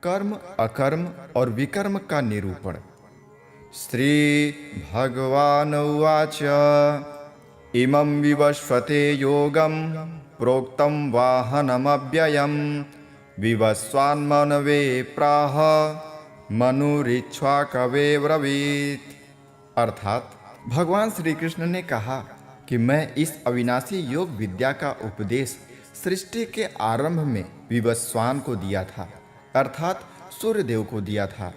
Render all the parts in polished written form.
कर्म, अकर्म और विकर्म का निरूपण। श्री भगवान उवाच इमं विवस्वते योगं प्रोक्तं वाहनमव्ययं विवस्वान्मनवे प्राह मनुरिक्ष्वाकवे ब्रवीत्। अर्थात भगवान श्री कृष्ण ने कहा कि मैं इस अविनाशी योग विद्या का उपदेश सृष्टि के आरंभ में विवस्वान को दिया था, अर्थात सूर्यदेव को दिया था।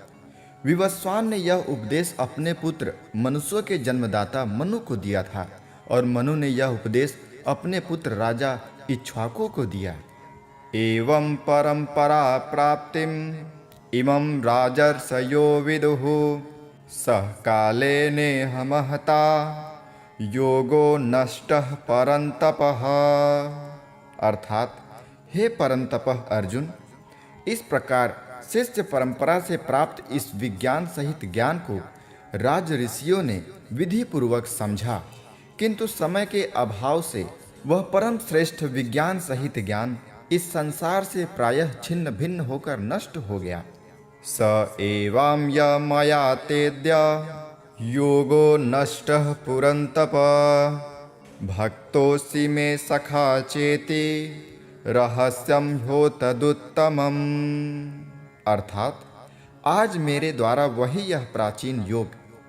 विवस्वान ने यह उपदेश अपने पुत्र मनुष्य के जन्मदाता मनु को दिया था और मनु ने यह उपदेश अपने पुत्र राजा इक्ष्वाकु को दिया। एवं परंपरा प्राप्तिम इमं राजर्षयो विदुः सह काले नेह महता योगो नष्टः परंतपः। अर्थात हे परंतपः अर्जुन, इस प्रकार शिष्य परंपरा से प्राप्त इस विज्ञान सहित ज्ञान को राज ऋषियों ने विधि पूर्वक समझा, किंतु समय के अभाव से वह परम श्रेष्ठ विज्ञान सहित ज्ञान इस संसार से प्रायः छिन्न भिन्न होकर नष्ट हो गया। स एवं य मया तेद्य योगो नष्टः पुरंतप भक्तोऽसि मे सखा चेति रहस्यम ह्यो तदुत्तमम्। अर्थात आज मेरे द्वारा वही यह प्राचीन योग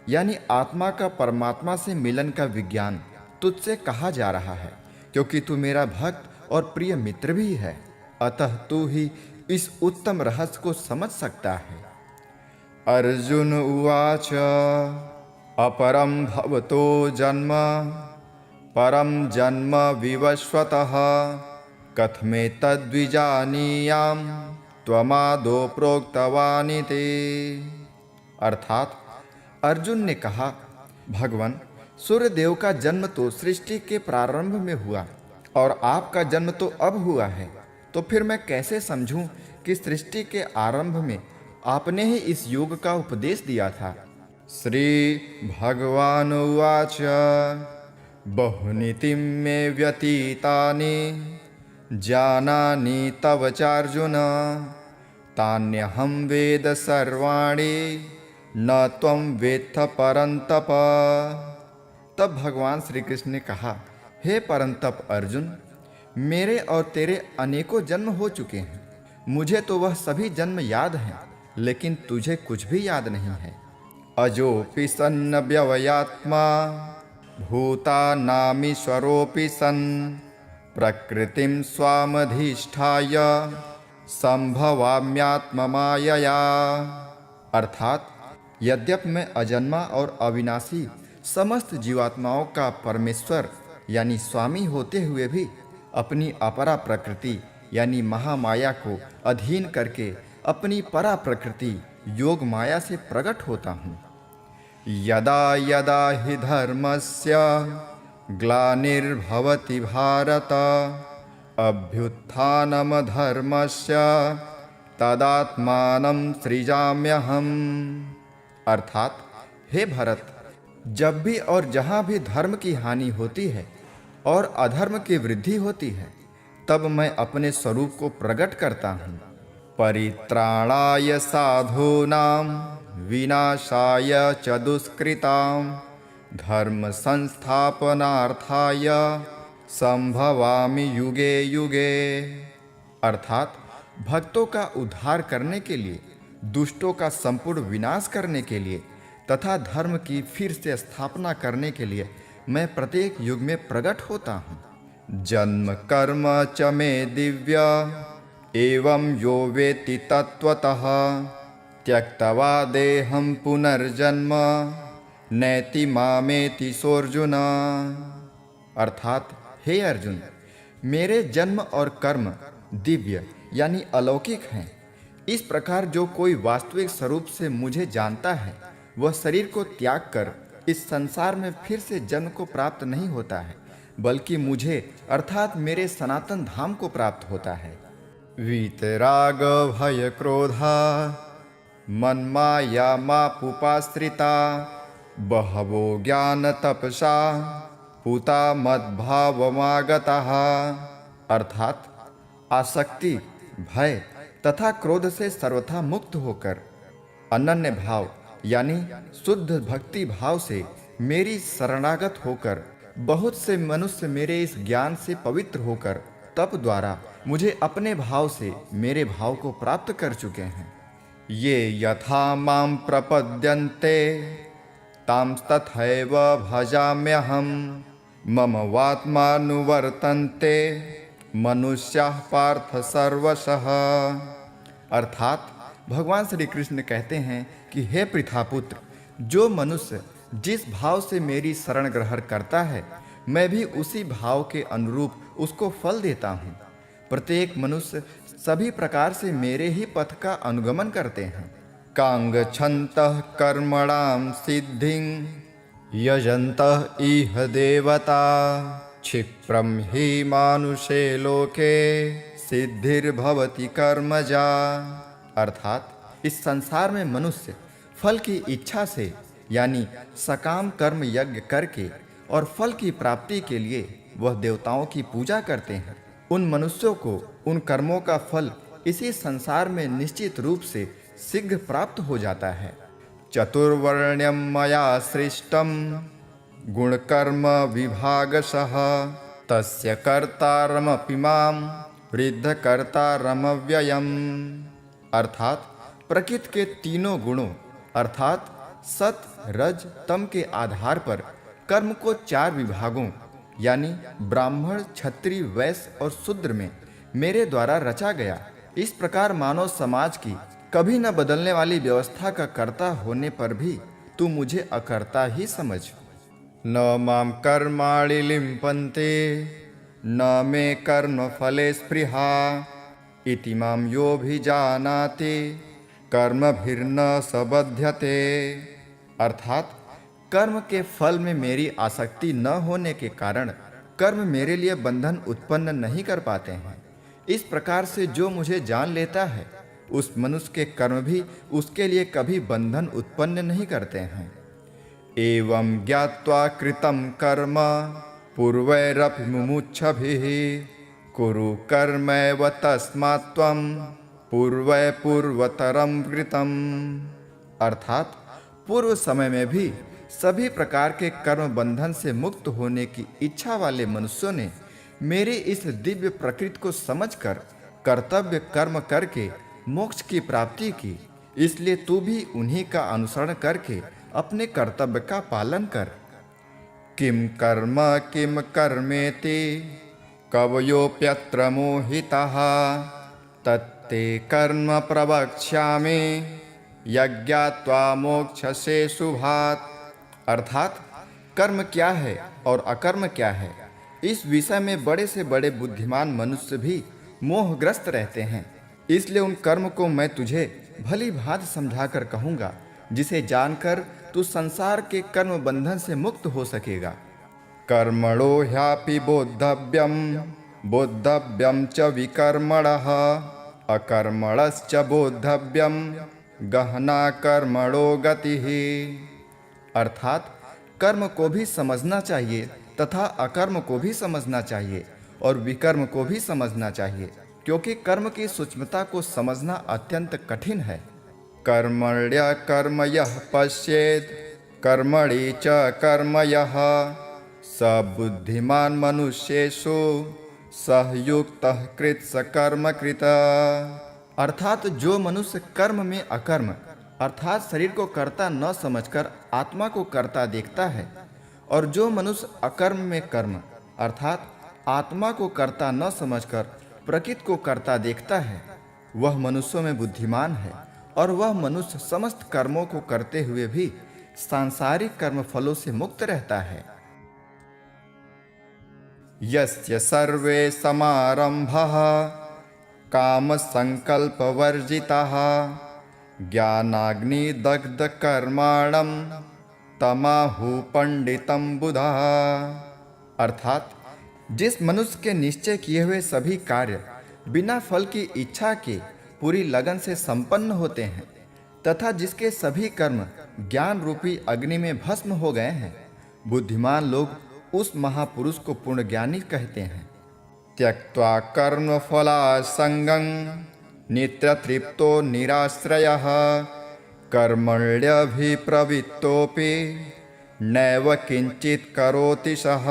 यानी आत्मा का परमात्मा से मिलन का विज्ञान तुझसे कहा जा रहा है, क्योंकि तू मेरा भक्त और प्रिय मित्र भी है, अतः तू ही इस उत्तम रहस्य को समझ सकता है। अर्जुन उवाच अपरम भवतो जन्म परम जन्म विवस्वतः कथमेतद्विजानीयाम् त्वमादो प्रोक्तवानिति। अर्थात अर्जुन ने कहा, भगवान, सूर्यदेव का जन्म तो सृष्टि के प्रारंभ में हुआ और आपका जन्म तो अब हुआ है, तो फिर मैं कैसे समझूं कि सृष्टि के आरंभ में आपने ही इस योग का उपदेश दिया था। श्री भगवान उवाच बहुनीतिं मे व्यतीतानि जानानि तव चार्जुन तान्यहं वेद सर्वाणि न त्वं वेत्थ परंतप। तब भगवान श्री कृष्ण ने कहा, हे परंतप अर्जुन, मेरे और तेरे अनेकों जन्म हो चुके हैं, मुझे तो वह सभी जन्म याद हैं, लेकिन तुझे कुछ भी याद नहीं है। अजोपि सन्न व्यवयात्मा भूतानामीश्वरोऽपि सन् प्रकृतिं स्वामधिष्ठाय संभवाम्यात्ममायया। अर्थात यद्यपि मैं अजन्मा और अविनाशी समस्त जीवात्माओं का परमेश्वर यानी स्वामी होते हुए भी अपनी अपरा प्रकृति यानी महामाया को अधीन करके अपनी परा प्रकृति योग माया से प्रकट होता हूँ। यदा यदा हि धर्मस्य ग्लानिर्भवति भारत अभ्युत्थानमधर्मस्य तदात्मानं सृजाम्यहम्। अर्थात हे भरत, जब भी और जहाँ भी धर्म की हानि होती है और अधर्म की वृद्धि होती है, तब मैं अपने स्वरूप को प्रकट करता हूँ। परित्राणाय साधूनां विनाशाय च दुष्कृतां धर्म संस्थापनार्थाय संभवामि युगे युगे। अर्थात भक्तों का उद्धार करने के लिए, दुष्टों का संपूर्ण विनाश करने के लिए तथा धर्म की फिर से स्थापना करने के लिए मैं प्रत्येक युग में प्रकट होता हूँ। जन्म कर्म च मे दिव्य एवं यो वेत्ति तत्त्वतः त्यक्त्वा देहं पुनर्जन्म नैति मामेति सोऽर्जुन। अर्थात हे अर्जुन, मेरे जन्म और कर्म दिव्य यानी अलौकिक हैं। इस प्रकार जो कोई वास्तविक स्वरूप से मुझे जानता है, वह शरीर को त्याग कर इस संसार में फिर से जन्म को प्राप्त नहीं होता है, बल्कि मुझे अर्थात मेरे सनातन धाम को प्राप्त होता है। वीतराग भय क्रोधा मन्माया मापुपाश्रिता बहवो ज्ञान तपसा पूता मद्भावमागतः। अर्थात आसक्ति, भय, तथा क्रोध से सर्वथा मुक्त होकर अनन्य भाव यानी शुद्ध भक्ति भाव से मेरी शरणागत होकर बहुत से मनुष्य मेरे इस ज्ञान से पवित्र होकर तप द्वारा मुझे अपने भाव से मेरे भाव को प्राप्त कर चुके हैं। ये यथा मां प्रपद्यन्ते तां तथैव भजाम्यहम् मम वात्मानुवर्तन्ते मनुष्याः पार्थ सर्वशः। अर्थात भगवान श्री कृष्ण कहते हैं कि हे पृथापुत्र, जो मनुष्य जिस भाव से मेरी शरण ग्रहण करता है मैं भी उसी भाव के अनुरूप उसको फल देता हूँ। प्रत्येक मनुष्य सभी प्रकार से मेरे ही पथ का अनुगमन करते हैं। कांगच्छन्तः कर्मणां सिद्धिं यजन्तः इह देवता क्षिप्रं हि मानुषे लोके सिद्धिर्भवति कर्मजा। अर्थात इस संसार में मनुष्य फल की इच्छा से यानी सकाम कर्म यज्ञ करके और फल की प्राप्ति के लिए वह देवताओं की पूजा करते हैं। उन मनुष्यों को उन कर्मों का फल इसी संसार में निश्चित रूप से शीघ्र प्राप्त हो जाता है। चतुर्वर्ण्यं मया सृष्टं गुणकर्म विभागशः तस्य कर्तारमपि मां वृद्धकर्तारमव्ययम्। अर्थात प्रकृति के तीनों गुणों अर्थात सत रज तम के आधार पर कर्म को 4 विभागों यानी ब्राह्मण क्षत्रिय वैश्य और शूद्र में मेरे द्वारा रचा गया। इस प्रकार मानव समाज की कभी न बदलने वाली व्यवस्था का कर्ता होने पर भी तू मुझे अकर्ता ही समझ। न मां कर्माणि लिम्पन्ते न मे कर्म फले स्पृहा इति मां योऽभिजानाति कर्मभिर्न सबध्यते। अर्थात कर्म के फल में मेरी आसक्ति न होने के कारण कर्म मेरे लिए बंधन उत्पन्न नहीं कर पाते हैं। इस प्रकार से जो मुझे जान लेता है उस मनुष्य के कर्म भी उसके लिए कभी बंधन उत्पन्न नहीं करते हैं। एवं ज्ञात्वा कृतं कर्म पूर्वैरपि मुमुक्षुभिः कुरु कर्मैव तस्मात् त्वं पूर्वै पूर्वतरं कृतम्। अर्थात पूर्व समय में भी सभी प्रकार के कर्म बंधन से मुक्त होने की इच्छा वाले मनुष्यों ने मेरी इस दिव्य प्रकृति को समझकर कर्तव्य कर्म करके मोक्ष की प्राप्ति की। इसलिए तू भी उन्हीं का अनुसरण करके अपने कर्तव्य का पालन कर। किम कर्म किम कर्मेति कवयोप्यत्र मोहिताः तत्ते कर्म प्रवक्ष्यामि यज्ञात्वा मोक्षसे शुभात्। अर्थात कर्म क्या है और अकर्म क्या है, इस विषय में बड़े से बड़े बुद्धिमान मनुष्य भी मोहग्रस्त रहते हैं। इसलिए उन कर्म को मैं तुझे भली भांति समझाकर कहूँगा जिसे जानकर तू संसार के कर्म बंधन से मुक्त हो सकेगा। कर्मणो ह्यापि बोद्धव्यम बोद्धव्यम च विकर्मणः अकर्मणश्च बोद्धव्यम गहना कर्मणो गतिः। अर्थात कर्म को भी समझना चाहिए तथा अकर्म को भी समझना चाहिए और विकर्म को भी समझना चाहिए, क्योंकि कर्म की सूक्ष्मता को समझना अत्यंत कठिन है। कर्मण्य कर्म यः पश्येत् कर्मणि च कर्म यः स बुद्धिमान मनुष्येषु सहयुक्तः कृत् स कर्म कृत। अर्थात जो मनुष्य कर्म में अकर्म अर्थात शरीर को कर्ता न समझकर आत्मा को कर्ता देखता है और जो मनुष्य अकर्म में कर्म अर्थात आत्मा को कर्ता न समझकर प्रकृति को कर्ता देखता है वह मनुष्यों में बुद्धिमान है और वह मनुष्य समस्त कर्मों को करते हुए भी सांसारिक कर्म फलों से मुक्त रहता है। यस्य सर्वे समारंभः काम संकल्प वर्जिताः ज्ञानाग्नि दग्ध कर्माणं तमाहु पंडितम बुधः। अर्थात जिस मनुष्य के निश्चय किए हुए सभी कार्य बिना फल की इच्छा के पूरी लगन से संपन्न होते हैं तथा जिसके सभी कर्म ज्ञान रूपी अग्नि में भस्म हो गए हैं, बुद्धिमान लोग उस महापुरुष को पूर्ण ज्ञानी कहते हैं। त्यक्त्वा कर्म फलासंगं नित्यतृप्तो निराश्रयः कर्मण्यभिप्रवृत्तोऽपि नैव किंचित करोति सः।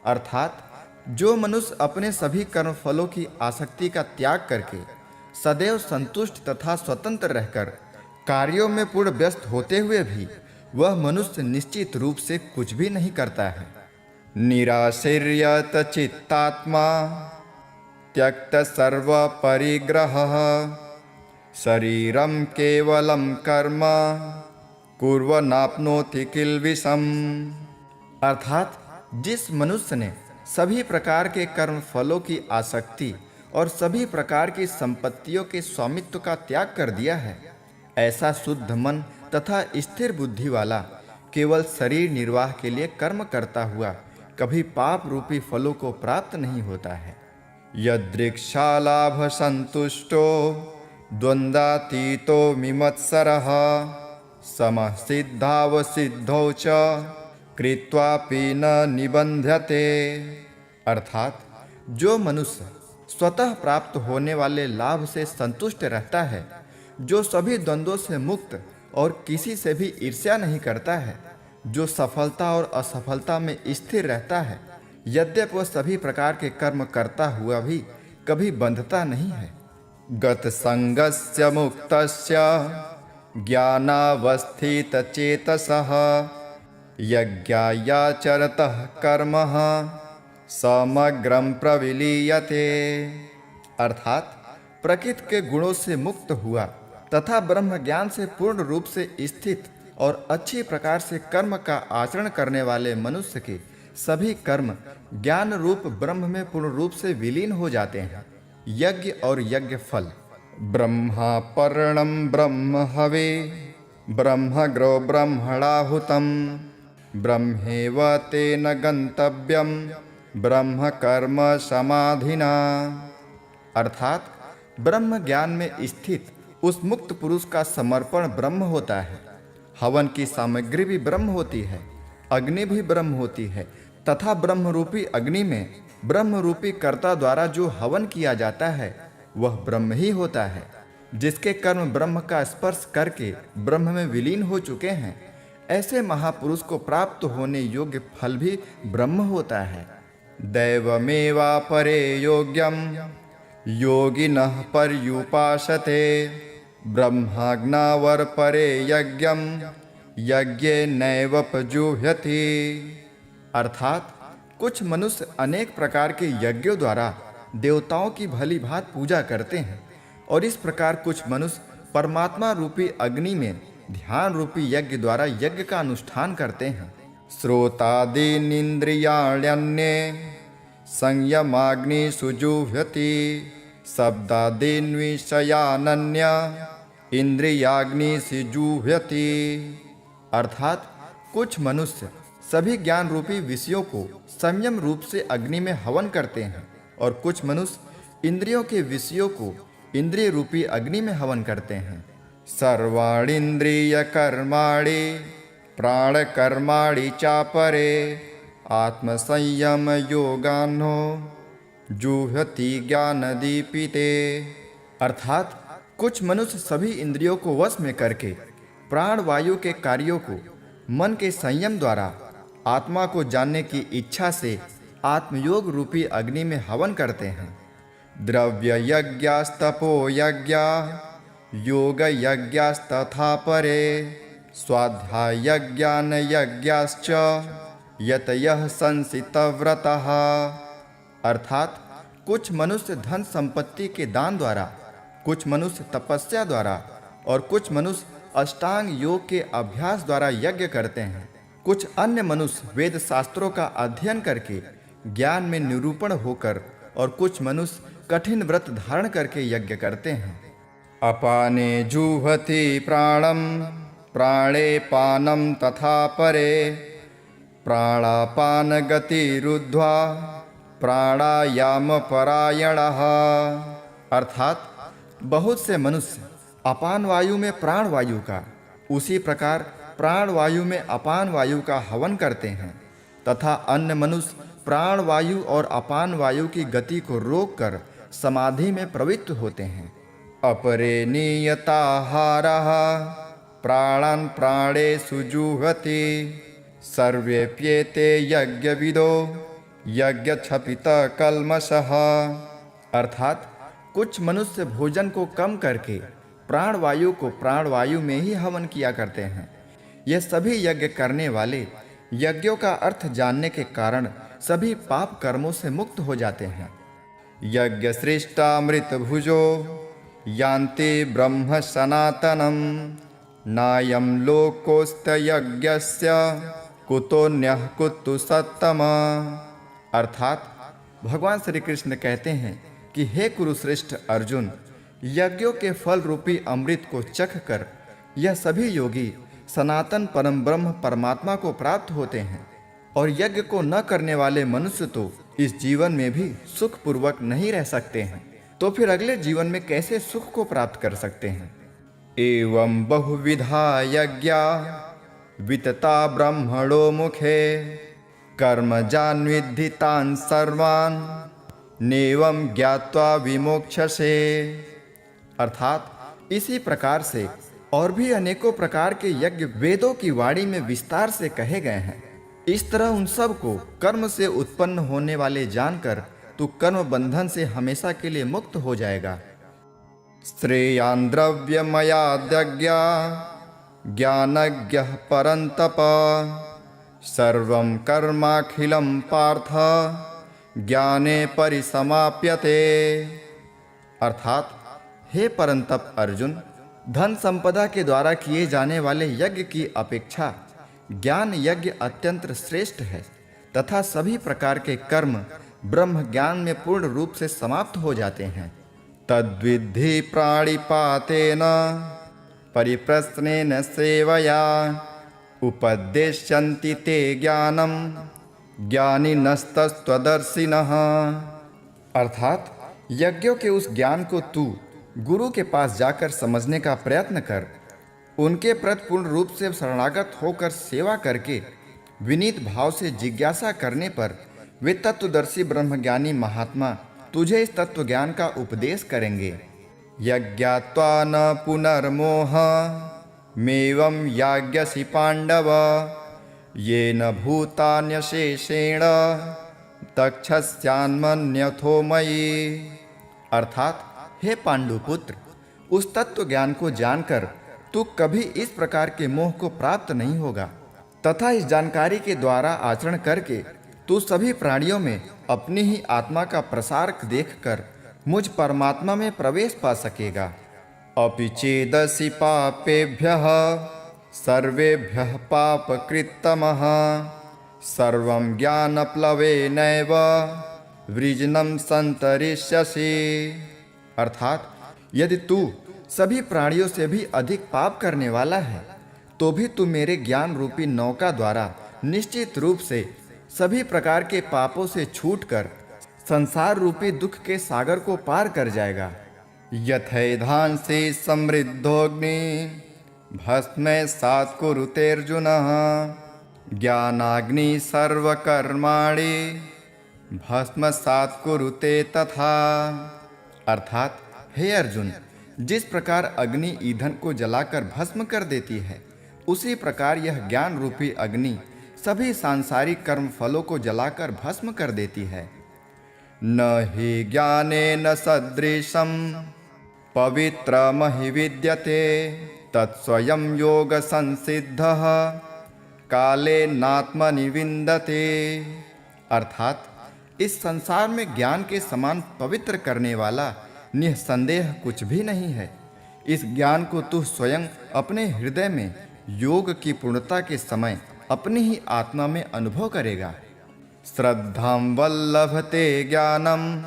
अर्थात जो मनुष्य अपने सभी कर्मफलों की आसक्ति का त्याग करके सदैव संतुष्ट तथा स्वतंत्र रहकर कार्यों में पूर्ण व्यस्त होते हुए भी वह मनुष्य निश्चित रूप से कुछ भी नहीं करता है। निराशीर्यत चित्तात्मा त्यक्त सर्व परिग्रहः शरीरं केवलं कर्म कुर्वन्नाप्नोति किल्बिषम्। अर्थात जिस मनुष्य ने सभी प्रकार के कर्म फलों की आसक्ति और सभी प्रकार की संपत्तियों के स्वामित्व का त्याग कर दिया है, ऐसा शुद्ध मन तथा स्थिर बुद्धि वाला केवल शरीर निर्वाह के लिए कर्म करता हुआ कभी पाप रूपी फलों को प्राप्त नहीं होता है। यदृक्षालाभ संतुष्टो द्वंद्वातीतो मिमत्सरः समः सिद्धावसिद्धौ च कृत्वापि न निबध्यते। अर्थात जो मनुष्य स्वतः प्राप्त होने वाले लाभ से संतुष्ट रहता है, जो सभी द्वंद्वों से मुक्त और किसी से भी ईर्ष्या नहीं करता है, जो सफलता और असफलता में स्थिर रहता है, यद्यपि वह सभी प्रकार के कर्म करता हुआ भी कभी बंधता नहीं है। गत संगस्य मुक्तस्य ज्ञानावस्थित चेतसः यज्ञायाचरतः कर्मः समग्रं प्रविलीयते। अर्थात प्रकृति के गुणों से मुक्त हुआ तथा ब्रह्म ज्ञान से पूर्ण रूप से स्थित और अच्छी प्रकार से कर्म का आचरण करने वाले मनुष्य के सभी कर्म ज्ञान रूप ब्रह्म में पूर्ण रूप से विलीन हो जाते हैं। यज्ञ और यज्ञ फल ब्रह्मापर्णं ब्रह्म हवे ब्रह्मग्रो ब्रह्मणाहुतं ब्रह्मेव तेन गंतव्यम ब्रह्म कर्म समाधिना। अर्थात ब्रह्म ज्ञान में स्थित उस मुक्त पुरुष का समर्पण ब्रह्म होता है। हवन की सामग्री भी ब्रह्म होती है, अग्नि भी ब्रह्म होती है तथा ब्रह्म रूपी अग्नि में ब्रह्म रूपी कर्ता द्वारा जो हवन किया जाता है वह ब्रह्म ही होता है। जिसके कर्म ब्रह्म का स्पर्श करके ब्रह्म में विलीन हो चुके हैं, ऐसे महापुरुष को प्राप्त होने योग्य फल भी ब्रह्म होता है। दैवमेवापरे योग्यम योगिनः पर्युपासते ब्रह्माज्ञावर परे यज्ञम यज्ञेनैवोपजुह्यति। अर्थात कुछ मनुष्य अनेक प्रकार के यज्ञों द्वारा देवताओं की भली भांति पूजा करते हैं और इस प्रकार कुछ मनुष्य परमात्मा रूपी अग्नि में ध्यान रूपी यज्ञ द्वारा यज्ञ का अनुष्ठान करते हैं। श्रोतादीनिन्द्रियाण्यन्ये संयमाग्नि सुजुह्यति शब्दादीन्विषयानन्य इंद्रियाग्नि सिजुह्यति। अर्थात कुछ मनुष्य सभी ज्ञान रूपी विषयों को संयम रूप से अग्नि में हवन करते हैं और कुछ मनुष्य इंद्रियों के विषयों को इंद्रिय रूपी अग्नि में हवन करते हैं। सर्वाणींद्रिय कर्माणि प्राण कर्माणि चापरे आत्मसंयम योगान्नो जुह्यति ज्ञान दीपिते। अर्थात कुछ मनुष्य सभी इंद्रियों को वश में करके प्राण वायु के कार्यों को मन के संयम द्वारा आत्मा को जानने की इच्छा से आत्मयोग रूपी अग्नि में हवन करते हैं। द्रव्य यज्ञास्तपो यज्ञा योग यज्ञास्तथा परे स्वाध्याय यज्ञान यज्ञाश्च यतयः संसितव्रतः। अर्थात कुछ मनुष्य धन संपत्ति के दान द्वारा, कुछ मनुष्य तपस्या द्वारा और कुछ मनुष्य अष्टांग योग के अभ्यास द्वारा यज्ञ करते हैं। कुछ अन्य मनुष्य वेद शास्त्रों का अध्ययन करके ज्ञान में निरूपण होकर और कुछ मनुष्य कठिन व्रत धारण करके यज्ञ करते हैं। अपाने जुह्वति प्राणम प्राणे पानम तथा परे प्राणापान गतिरुद्ध्वा प्राणायाम परायणः। अर्थात बहुत से मनुष्य अपान वायु में प्राण वायु का, उसी प्रकार प्राण वायु में अपान वायु का हवन करते हैं तथा अन्य मनुष्य प्राण वायु और अपान वायु की गति को रोककर समाधि में प्रवृत्त होते हैं। अपरे नियताहारः प्राणान् प्राणेषु जुह्वति सर्वेप्येते यज्ञविदो यज्ञक्षपितः कल्मषः। अर्थात कुछ मनुष्य भोजन को कम करके प्राणवायु को प्राणवायु में ही हवन किया करते हैं। ये सभी यज्ञ करने वाले यज्ञों का अर्थ जानने के कारण सभी पाप कर्मों से मुक्त हो जाते हैं। यज्ञ श्रेष्ठामृत भुजो यान्ति ब्रह्म सनातनम नायं लोकोस्त यज्ञस्य कुतोन्यः कुतु सत्तम। अर्थात भगवान श्री कृष्ण कहते हैं कि हे कुरुश्रेष्ठ अर्जुन, यज्ञों के फल रूपी अमृत को चख कर यह सभी योगी सनातन परम ब्रह्म परमात्मा को प्राप्त होते हैं, और यज्ञ को न करने वाले मनुष्य तो इस जीवन में भी सुख पूर्वक नहीं रह सकते हैं, तो फिर अगले जीवन में कैसे सुख को प्राप्त कर सकते हैं। एवं बहुविधा यज्ञा वितता ब्रह्मणो मुखे कर्मजान्विद्धि तान् सर्वान् नेवं ज्ञात्वा विमोक्षसे। अर्थात इसी प्रकार से और भी अनेकों प्रकार के यज्ञ वेदों की वाणी में विस्तार से कहे गए हैं। इस तरह उन सब को कर्म से उत्पन्न होने वाले जानकर तू कर्म बंधन से हमेशा के लिए मुक्त हो जाएगा। श्रेयान् द्रव्यमयाद्यज्ञा ज्ञानज्ञः परन्तप सर्वं कर्माखिलं पार्थ ज्ञाने परिसमाप्यते। अर्थात हे परंतप अर्जुन, धन संपदा के द्वारा किए जाने वाले यज्ञ की अपेक्षा ज्ञान यज्ञ अत्यंत श्रेष्ठ है तथा सभी प्रकार के कर्म ब्रह्म ज्ञान में पूर्ण रूप से समाप्त हो जाते हैं। तद्विद्धि प्राणिपातेन परिप्रश्नेन सेवया उपदेश्यन्ति ते ज्ञानम ज्ञानिनस्तस्त्वदर्शिनः। अर्थात यज्ञों के उस ज्ञान को तू गुरु के पास जाकर समझने का प्रयत्न कर। उनके प्रति पूर्ण रूप से शरणागत होकर सेवा करके विनीत भाव से जिज्ञासा करने पर वे तत्वदर्शी ब्रह्मज्ञानी महात्मा तुझे इस तत्व ज्ञान का उपदेश करेंगे। यज्ञात्वा न पुनर्मोह मेवं याज्ञसि पांडव येन भूतान्यशेषेण तक्षस्यान्मन्यथो मयि। अर्थात हे पांडुपुत्र, उस तत्व ज्ञान को जानकर तू कभी इस प्रकार के मोह को प्राप्त नहीं होगा तथा इस जानकारी के द्वारा आचरण करके तू सभी प्राणियों में अपनी ही आत्मा का प्रसार देखकर मुझ परमात्मा में प्रवेश पा सकेगा। अपि चेदसि पापेभ्यः सर्वेभ्यः पापकृत्तमः सर्वं ज्ञानप्लवेनैव वृजनं संतरिष्यसि। अर्थात यदि तू सभी प्राणियों से भी अधिक पाप करने वाला है तो भी तू मेरे ज्ञान रूपी नौका द्वारा निश्चित रूप से सभी प्रकार के पापों से छूटकर संसार रूपी दुख के सागर को पार कर जाएगा। यथैधांसि समृद्धोऽग्नि भस्मैस्सात् कुरुतेऽर्जुनः ज्ञानाग्नि सर्वकर्माणि भस्मसात् कुरुते तथा। अर्थात हे अर्जुन, जिस प्रकार अग्नि ईंधन को जलाकर भस्म कर देती है, उसी प्रकार यह ज्ञान रूपी अग्नि सभी सांसारिक कर्म फलों को जलाकर भस्म कर देती है। न हि ज्ञानेन सदृशं पवित्रमहि विद्यते तत्स्वयं योग संसिद्धः कालेनात्मनि विन्दते। अर्थात इस संसार में ज्ञान के समान पवित्र करने वाला निसंदेह कुछ भी नहीं है। इस ज्ञान को तू स्वयं अपने हृदय में योग की पूर्णता के समय अपनी ही आत्मा में अनुभव करेगा। श्रद्धां वल्लभते ज्ञानं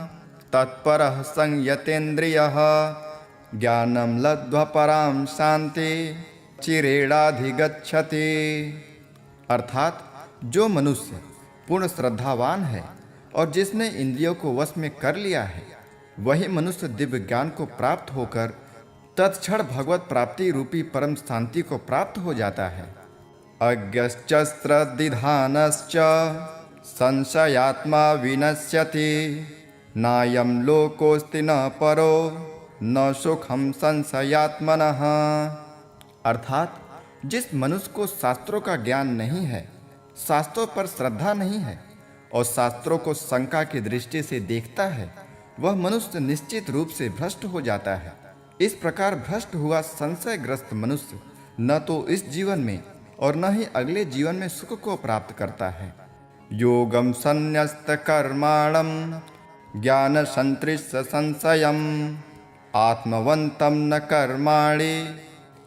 तत्परः संयतेन्द्रियः ज्ञानं लब्ध्वा परां शान्ति चिरेणाधिगच्छति। अर्थात जो मनुष्य पूर्ण श्रद्धावान है और जिसने इंद्रियों को वश में कर लिया है, वही मनुष्य दिव्य ज्ञान को प्राप्त होकर तत्क्षण भगवत प्राप्ति रूपी परम शांति को प्राप्त हो जाता है। अज्ञश्च श्रद्धिधानश्च संशयात्मा विनश्यति नायं लोकोऽस्ति न परो न सुखम संशयात्मनः। अर्थात जिस मनुष्य को शास्त्रों का ज्ञान नहीं है, शास्त्रों पर श्रद्धा नहीं है और शास्त्रों को शंका की दृष्टि से देखता है, वह मनुष्य निश्चित रूप से भ्रष्ट हो जाता है। इस प्रकार भ्रष्ट हुआ संशयग्रस्त मनुष्य न तो इस जीवन में और न ही अगले जीवन में सुख को प्राप्त करता है। योगम संन्यस्त कर्माणम ज्ञान संतृष्ट संशयम आत्मवंतम न कर्माणि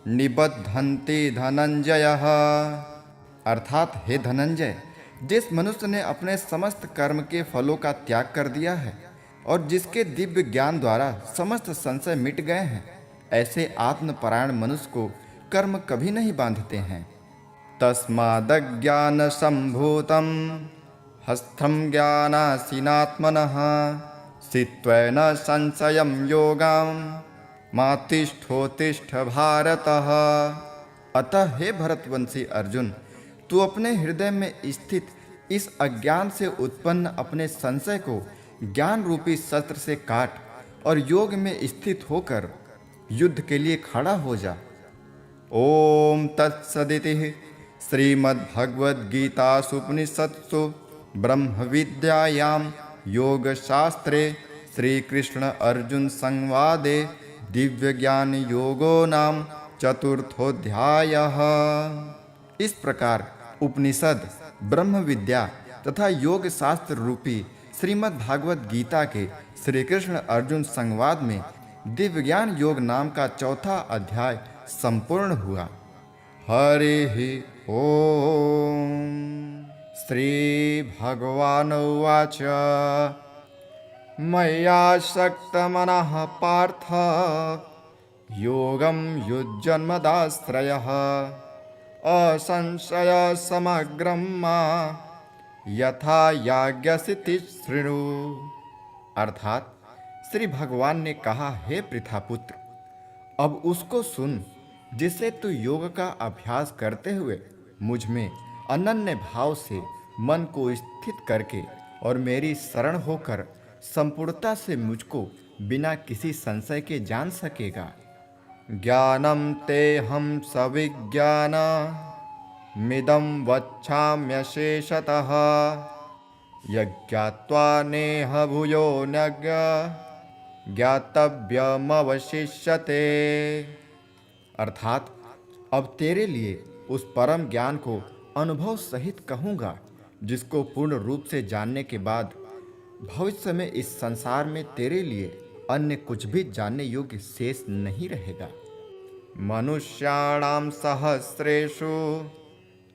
निबद्धन्ति धनंजयः। अर्थात हे धनंजय, जिस मनुष्य ने अपने समस्त कर्म के फलों का त्याग कर दिया है और जिसके दिव्य ज्ञान द्वारा समस्त संशय मिट गए हैं, ऐसे आत्मपरायण मनुष्य को कर्म कभी नहीं बांधते हैं। तस्मादज्ञान संभूतम हस्थम ज्ञानासीनात्मनः सित्वेन संशयं योगाम मातिष्ठोतिष्ठ भारतः। अतः हे भरतवंशी अर्जुन, तू अपने हृदय में स्थित इस अज्ञान से उत्पन्न अपने संशय को ज्ञान रूपी शस्त्र से काट और योग में स्थित होकर युद्ध के लिए खड़ा हो जा। ओम तत्सदिति श्रीमद्भगवद्गीतासूपनिषत्सु ब्रह्म विद्यायां योगशास्त्रे श्रीकृष्ण अर्जुन संवादे दिव्य ज्ञान योगो नाम चतुर्थोध्यायः। इस प्रकार उपनिषद, ब्रह्म विद्या तथा योग शास्त्र रूपी श्रीमद् भागवत गीता के श्री कृष्ण अर्जुन संवाद में दिव्य ज्ञान योग नाम का चौथा अध्याय संपूर्ण हुआ। हरि ओम। श्री भगवानुवाच मय्यासक्तमनः पार्थ योगं युज्यन्मदाश्रयः असंशयसमग्रं मा यथा याज्ञसिति शृणु। अर्थात श्री भगवान ने कहा, हे पृथापुत्र, अब उसको सुन जिससे तू योग का अभ्यास करते हुए मुझ में अनन्य भाव से मन को स्थित करके और मेरी शरण होकर संपूर्णता से मुझको बिना किसी संशय के जान सकेगा। ज्ञानम ते हम सविज्ञान मिदं वच्छाम्यशेषतः यज्ञात्वा नेह भूयो नज्ञ ज्ञातव्यमवशिष्यते। अर्थात अब तेरे लिए उस परम ज्ञान को अनुभव सहित कहूँगा जिसको पूर्ण रूप से जानने के बाद भविष्य में इस संसार में तेरे लिए अन्य कुछ भी जानने योग्य शेष नहीं रहेगा। मनुष्याणां सहस्रेषु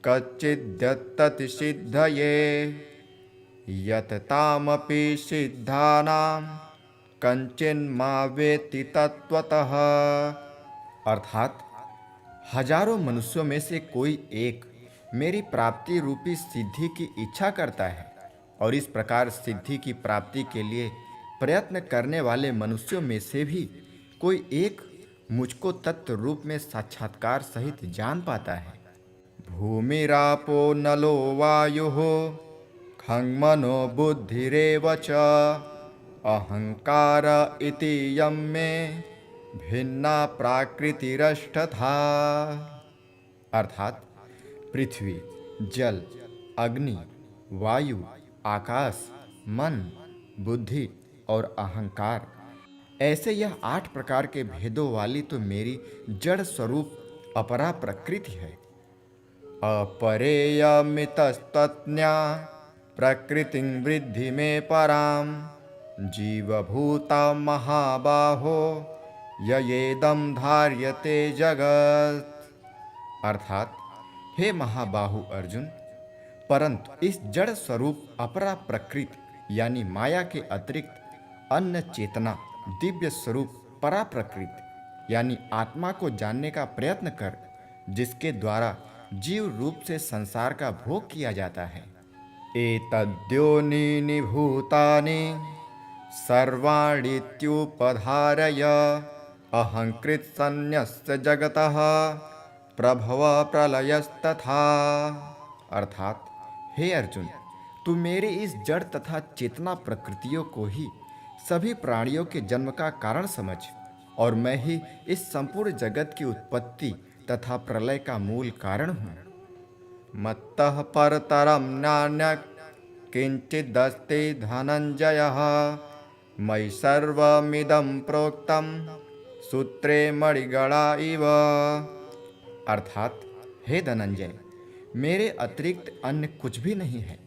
कच्चिद्यत्तति सिद्धये यततामपि सिद्धानां कंचिन्मा वेत्ति तत्त्वतः। अर्थात हजारों मनुष्यों में से कोई एक मेरी प्राप्ति रूपी सिद्धि की इच्छा करता है और इस प्रकार सिद्धि की प्राप्ति के लिए प्रयत्न करने वाले मनुष्यों में से भी कोई एक मुझको तत्व रूप में साक्षात्कार सहित जान पाता है। भूमिरापो नलो वायुः खंमनो बुद्धिरेव च अहंकार इति यं मे भिन्ना प्राकृतिरष्टधा। अर्थात पृथ्वी, जल, अग्नि, वायु, आकाश, मन, बुद्धि और अहंकार, ऐसे यह 8 प्रकार के भेदों वाली तो मेरी जड़ स्वरूप अपरा प्रकृति है। अपरेयमितस्तज्ञा प्रकृतिं वृद्धि में पराम जीवभूता महाबाहो ययेदं धार्यते जगत। अर्थात हे महाबाहु अर्जुन, परंतु इस जड़ स्वरूप अपरा प्रकृति यानी माया के अतिरिक्त अन्य चेतना दिव्य स्वरूप परा प्रकृति यानी आत्मा को जानने का प्रयत्न कर, जिसके द्वारा जीव रूप से संसार का भोग किया जाता है। एतद्योनीनि भूतानि सर्वाणीत्युपधारय अहंकृत संन्यस्य जगतः प्रभव प्रलयस्तथा। अर्थात हे अर्जुन, तू मेरे इस जड़ तथा चेतना प्रकृतियों को ही सभी प्राणियों के जन्म का कारण समझ, और मैं ही इस संपूर्ण जगत की उत्पत्ति तथा प्रलय का मूल कारण हूँ। मत्तः परतरं नान्यत् किंचिदस्ति धनंजयः, मयि सर्वमिदं प्रोक्तं सूत्रे मणिगणा इव। अर्थात, हे धनंजय, मेरे अतिरिक्त अन्य कुछ भी नहीं है।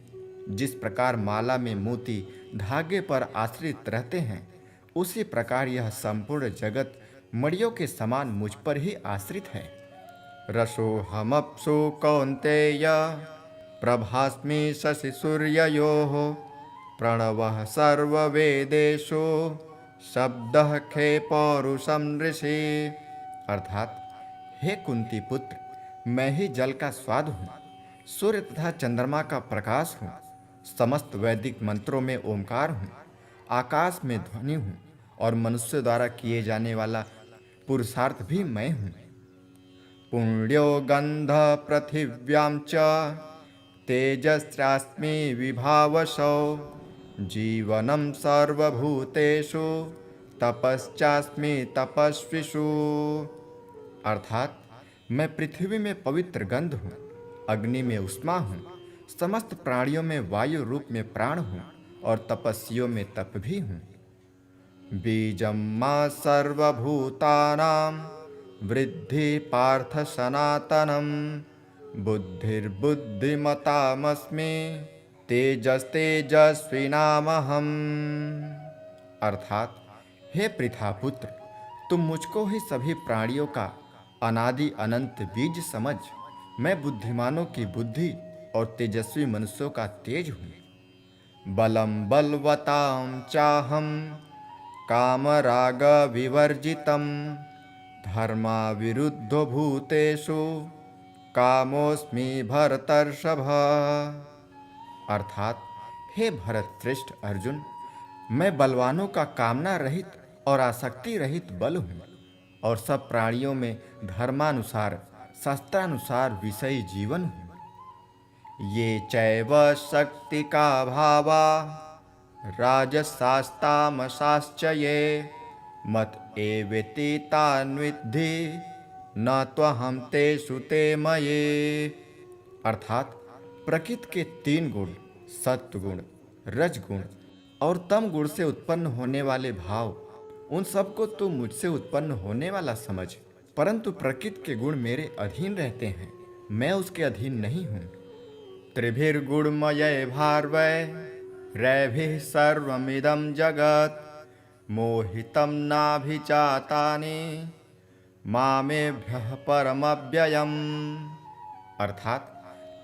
जिस प्रकार माला में मोती धागे पर आश्रित रहते हैं, उसी प्रकार यह संपूर्ण जगत मणियों के समान मुझ पर ही आश्रित है। रसोऽहमप्सु कौन्तेय, प्रभास्मि शशि सूर्ययोः, प्रणवः सर्ववेदेषु, शब्दः खे पौरुषं ऋषि। अर्थात, हे कुंती पुत्र, मैं ही जल का स्वाद हूँ, सूर्य तथा चंद्रमा का प्रकाश हूँ, समस्त वैदिक मंत्रों में ओंकार हूँ, आकाश में ध्वनि हूँ, और मनुष्य द्वारा किए जाने वाला पुरुषार्थ भी मैं हूँ। पुण्यो गंध पृथिव्यां च, तेजस्यास्मि विभावसौ, जीवनं सर्वभूतेषु, तपश्चास्मि तपस्विषु। अर्थात, मैं पृथ्वी में पवित्र गंध हूँ, अग्नि में उष्मा हूँ, समस्त प्राणियों में वायु रूप में प्राण हूँ, और तपस्वियों में तप भी हूँ। बीजं मां सर्वभूतानां, वृद्धि पार्थ सनातनं, बुद्धिर्बुद्धिमतामस्मि, तेजस्तेजस्विनामहम्। अर्थात, हे पृथापुत्र, तुम मुझको ही सभी प्राणियों का अनादि अनंत बीज समझ। मैं बुद्धिमानों की बुद्धि और तेजस्वी मनुष्यों का तेज हूँ। बलं बलवतां चाहं, कामराग विवर्जितं, धर्मा विरुद्धो भूतेषु, कामोऽस्मि भरतर्षभ। अर्थात, हे भरत श्रेष्ठ अर्जुन, मैं बलवानों का कामना रहित और आसक्ति रहित बल हूँ, और सब प्राणियों में धर्मानुसार शास्त्रानुसार विषयी जीवन हूँ। ये चैव शक्ति का भावा, राजसास्तामसाश्च ये, मत एवेति तान् विद्धि, न त्वहं तेषु ते मये। अर्थात, प्रकृति के 3 गुण, सत्व गुण, रज गुण और तम गुण से उत्पन्न होने वाले भाव, उन सबको तू मुझसे उत्पन्न होने वाला समझ, परंतु प्रकृति के गुण मेरे अधीन रहते हैं, मैं उसके अधीन नहीं हूँ। त्रिभिर्गुणमये भारवै, रैभिः सर्वमिदं जगत्, मोहितं नाभिजातानि, मामेभ्यः परमव्ययम्। अर्थात,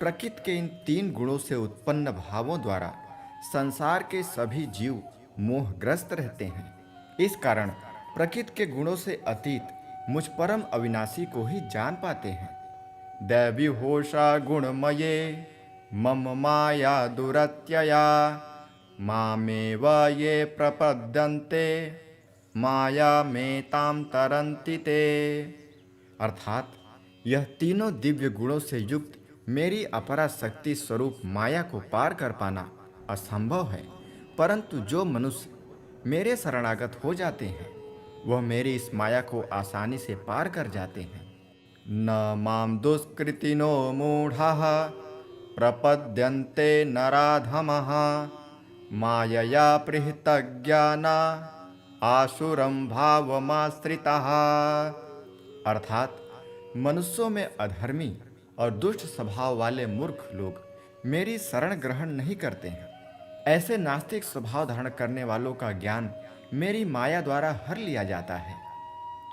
प्रकृति के इन 3 गुणों से उत्पन्न भावों द्वारा संसार के सभी जीव मोहग्रस्त रहते हैं। इस कारण प्रकृति के गुणों से अतीत मुझ परम अविनाशी को ही जान पाते हैं। दैवी होषा गुणमये, मम माया दुरत्यया, मामेव ये प्रपद्यन्ते, माया में ताम तरन्ति ते। अर्थात, यह तीनों दिव्य गुणों से युक्त मेरी अपरा शक्ति स्वरूप माया को पार कर पाना असंभव है, परंतु जो मनुष्य मेरे शरणागत हो जाते हैं, वह मेरी इस माया को आसानी से पार कर जाते हैं। न माम दुष्कृतिनो मूढ़ाः, प्रपद्यन्ते नराधमः, मायया पृहतज्ञाना, आसुरं भावमाश्रिताः। अर्थात, मनुष्यों में अधर्मी और दुष्ट स्वभाव वाले मूर्ख लोग मेरी शरण ग्रहण नहीं करते हैं। ऐसे नास्तिक स्वभाव धारण करने वालों का ज्ञान मेरी माया द्वारा हर लिया जाता है।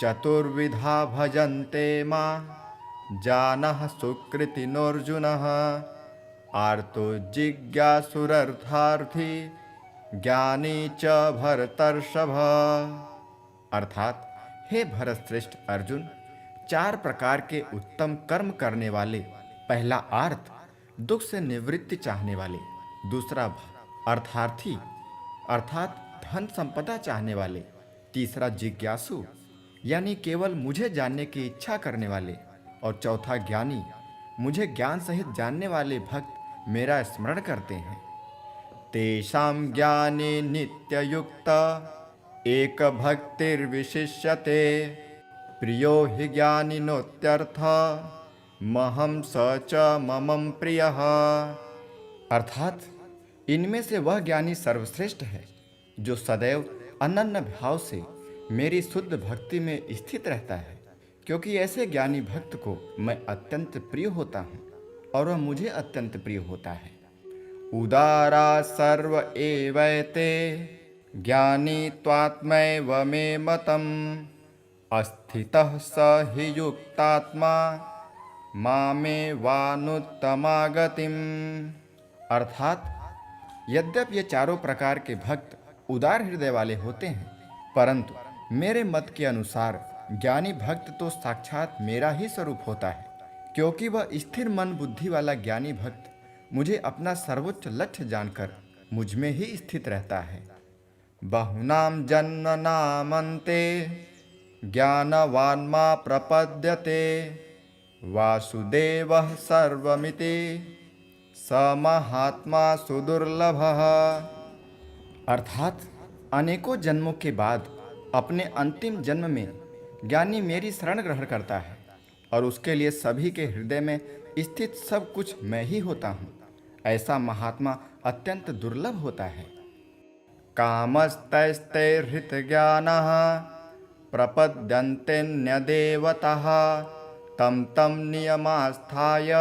चतुर्विधा भजन्ते मां, जानः सुकृतिनोऽर्जुनः, आर्तो जिज्ञासुरर्थार्थी, ज्ञानी च भरतर्षभ। अर्थात, हे भरत श्रेष्ठ अर्जुन, 4 प्रकार के उत्तम कर्म करने वाले, पहला आर्त, दुख से निवृत्ति चाहने वाले, दूसरा अर्थार्थी अर्थात धन संपदा चाहने वाले, तीसरा जिज्ञासु यानी केवल मुझे जानने की इच्छा करने वाले, और चौथा ज्ञानी, मुझे ज्ञान सहित जानने वाले भक्त मेरा स्मरण करते हैं। तेषां ज्ञाने नित्ययुक्ता एक भक्तिर्विशिष्यते प्रियो हि ज्ञानिनोत्यर्थ महं स च ममं प्रियः। अर्थात इनमें से वह ज्ञानी सर्वश्रेष्ठ है जो सदैव अनन्य भाव से मेरी शुद्ध भक्ति में स्थित रहता है, क्योंकि ऐसे ज्ञानी भक्त को मैं अत्यंत प्रिय होता हूँ और वह मुझे अत्यंत प्रिय होता है। उदारा सर्व एवैते ज्ञानी त्वात्मैव मे मतम् अस्थितः स हि युक्तात्मा मामे वानुत्तमा गतिम्। अर्थात यद्यपि ये चारों प्रकार के भक्त उदार हृदय वाले होते हैं, परंतु मेरे मत के अनुसार ज्ञानी भक्त तो साक्षात मेरा ही स्वरूप होता है, क्योंकि वह स्थिर मन बुद्धि वाला ज्ञानी भक्त मुझे अपना सर्वोच्च लक्ष्य जानकर मुझ में ही स्थित रहता है। बहुनाम जन्मनामन्ते ज्ञानवान् मा प्रपद्यते वासुदेवः सर्वमिति स महात्मा सुदुर्लभः। अर्थात अनेकों जन्मों के बाद अपने अंतिम जन्म में ज्ञानी मेरी शरण ग्रहण करता है और उसके लिए सभी के हृदय में स्थित सब कुछ मैं ही होता हूँ। ऐसा महात्मा अत्यंत दुर्लभ होता है। कामस्तैस्तैर्हृत ज्ञानः प्रपद्यन्तेऽन्यदेवतः तं तं नियमास्थाय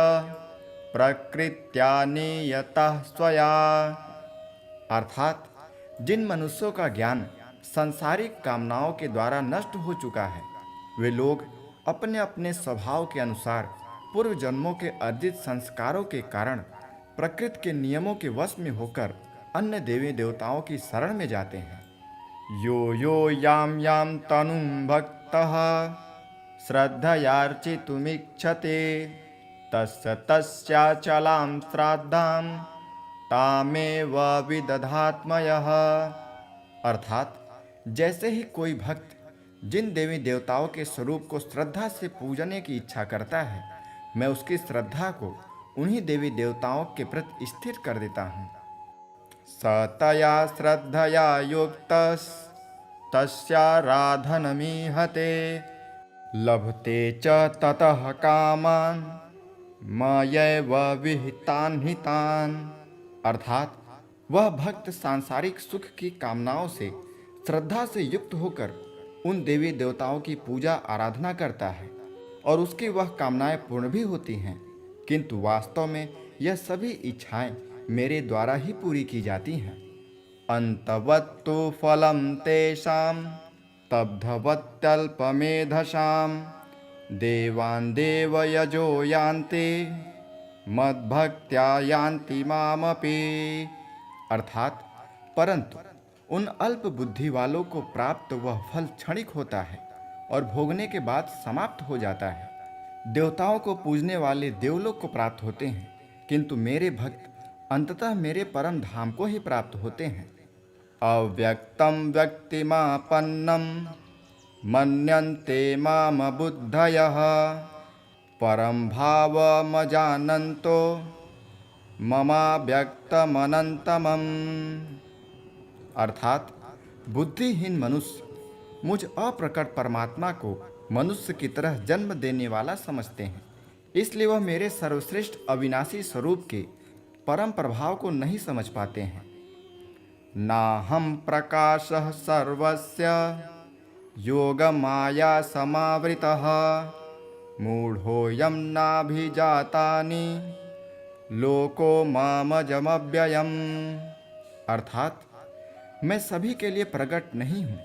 प्रकृत्या नियतः स्वया। अर्थात जिन मनुष्यों का ज्ञान सांसारिक कामनाओं के द्वारा नष्ट हो चुका है, वे लोग अपने अपने स्वभाव के अनुसार पूर्व जन्मों के अर्जित संस्कारों के कारण प्रकृति के नियमों के वश में होकर अन्य देवी देवताओं की शरण में जाते हैं। यो यो याम याम तनुं भक्तः श्रद्धयार्चितुमिच्छते तस्य तस्याचलां श्राद्धां तामेव विदधात्मयः। अर्थात जैसे ही कोई भक्त जिन देवी देवताओं के स्वरूप को श्रद्धा से पूजने की इच्छा करता है, मैं उसकी श्रद्धा को उन्हीं देवी देवताओं के प्रति स्थिर कर देता हूँ। सतया श्रद्धया युक्तस्तस्याराधनमीहते लभते च ततः कामान् मयैव विहितान् हितान्। अर्थात वह भक्त सांसारिक सुख की कामनाओं से श्रद्धा से युक्त होकर उन देवी देवताओं की पूजा आराधना करता है और उसकी वह कामनाएं पूर्ण भी होती हैं, किंतु वास्तव में यह सभी इच्छाएं मेरे द्वारा ही पूरी की जाती हैं। अंतवत्तु फलं तेषां तब्धवत्यल्पमेधसां देवान् देवयजो यान्ति मद्भक्त्या यान्ति मामपि। अर्थात परंतु उन अल्प बुद्धि वालों को प्राप्त वह फल क्षणिक होता है और भोगने के बाद समाप्त हो जाता है। देवताओं को पूजने वाले देवलोक को प्राप्त होते हैं, किंतु मेरे भक्त अंततः मेरे परम धाम को ही प्राप्त होते हैं। अव्यक्तं व्यक्तिमापन्नं मन्यन्ते माम बुद्धयः परं भावमजानन्तो ममाव्यक्तमनन्तमम्। अर्थात बुद्धिहीन मनुष्य मुझ अप्रकट परमात्मा को मनुष्य की तरह जन्म देने वाला समझते हैं, इसलिए वह मेरे सर्वश्रेष्ठ अविनाशी स्वरूप के परम प्रभाव को नहीं समझ पाते हैं। नाहं प्रकाशः सर्वस्य योगमाया समावृतः मूढ़ोऽयं नाभिजातानि लोको मामजमव्ययम्। अर्थात मैं सभी के लिए प्रकट नहीं हूँ,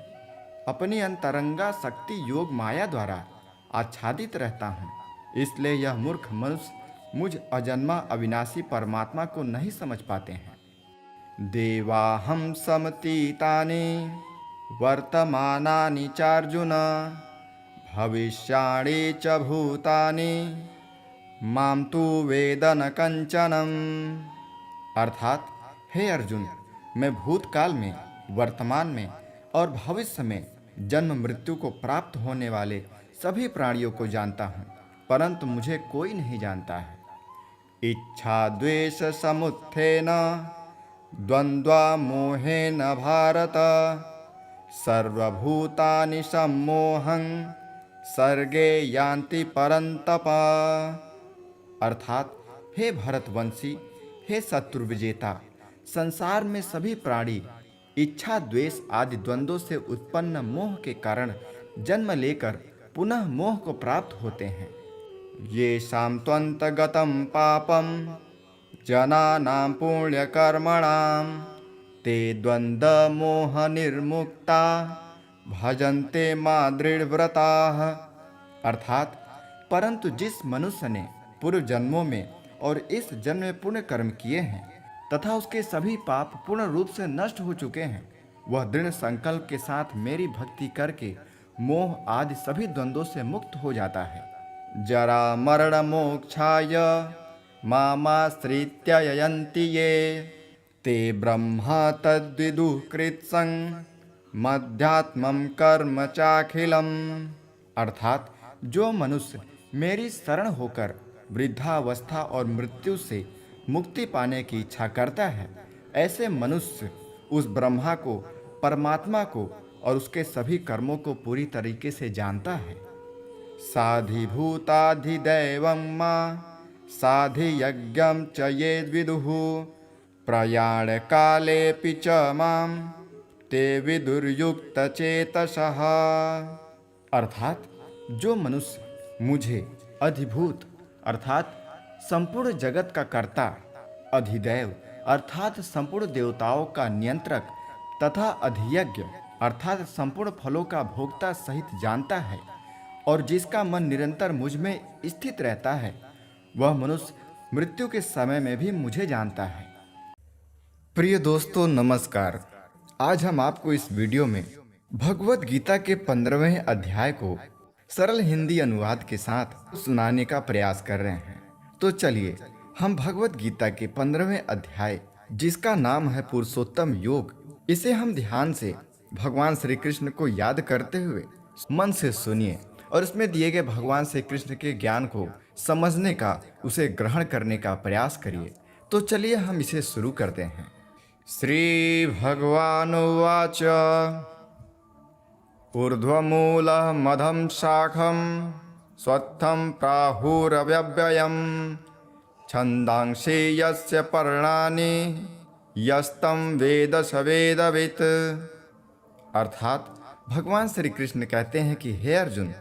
अपनी अंतरंगा शक्ति योग माया द्वारा आच्छादित रहता हूँ, इसलिए यह मूर्ख मनुष्य मुझ अजन्मा अविनाशी परमात्मा को नहीं समझ पाते हैं। देवाहं समतीतानि वर्तमानानि चार्जुन भविष्याणि च भूतानि मां तु वेद न कंचनम्। अर्थात हे अर्जुन, मैं भूतकाल में, वर्तमान में और भविष्य में जन्म मृत्यु को प्राप्त होने वाले सभी प्राणियों को जानता हूँ, परंतु मुझे कोई नहीं जानता है। इच्छा द्वेष समुत्थेन द्वन्द्वामोहेन भारत सर्वभूतानि सम्मोहं सर्गे यान्ति परन्तप। अर्थात, हे भरतवंशी, हे शत्रु विजेता, संसार में सभी प्राणी इच्छा द्वेष आदि द्वंद्वों से उत्पन्न मोह के कारण जन्म लेकर पुनः मोह को प्राप्त होते हैं। ये शांत्वन्तगतं पापम जनानां पुण्यकर्मणां ते द्वंद्व मोह निर्मुक्ता भजन्ते मां दृढ़व्रताः। अर्थात, परंतु जिस मनुष्य ने पूर्व जन्मों में और इस जन्म में पुण्य कर्म किए हैं तथा उसके सभी पाप पूर्ण रूप से नष्ट हो चुके हैं, वह दृढ़ संकल्प के साथ मेरी भक्ति करके मोह आदि सभी द्वंद्वों से मुक्त हो जाता है। जरा मरण मोक्षाय मामाश्रित्य यन्ति ये ते ब्रह्मा तद्विदुः कृत्सं मध्यात्मं कर्म चाखिलम्। अर्थात, जो मनुष्य मेरी शरण होकर वृद्धावस्था और मृत्यु से मुक्ति पाने की इच्छा करता है, ऐसे मनुष्य उस ब्रह्मा को, परमात्मा को और उसके सभी कर्मों को पूरी तरीके से जानता है। साधिभूताधिदैवं मां साधियज्ञं च ये विदुः प्रयाण कालेऽपि च मां ते विदुर्युक्तचेतसः। अर्थात, जो मनुष्य मुझे अधिभूत अर्थात संपूर्ण जगत का कर्ता, अधिदैव अर्थात संपूर्ण देवताओं का नियंत्रक तथा अधियज्ञ अर्थात संपूर्ण फलों का भोक्ता सहित जानता है और जिसका मन निरंतर मुझ में स्थित रहता है, वह मनुष्य मृत्यु के समय में भी मुझे जानता है। प्रिय दोस्तों, नमस्कार। आज हम आपको इस वीडियो में भगवत गीता के 15वें अध्याय को सरल हिंदी अनुवाद के साथ सुनाने का प्रयास कर रहे हैं। तो चलिए हम भगवत गीता के 15वें अध्याय, जिसका नाम है पुरुषोत्तम योग, इसे हम ध्यान से भगवान श्री कृष्ण को याद करते हुए मन से सुनिए और इसमें दिए गए भगवान श्री कृष्ण के ज्ञान को समझने का, उसे ग्रहण करने का प्रयास करिए। तो चलिए हम इसे शुरू करते हैं। श्री भगवान उवाच ऊर्ध्वमूलः मधं शाखं स्वत्थं प्राहुरव्यव्ययं छन्दांसि यस्य पर्णानि यस्तं वेद स वेदवित्। अर्थात, भगवान श्री कृष्ण कहते हैं कि हे अर्जुन,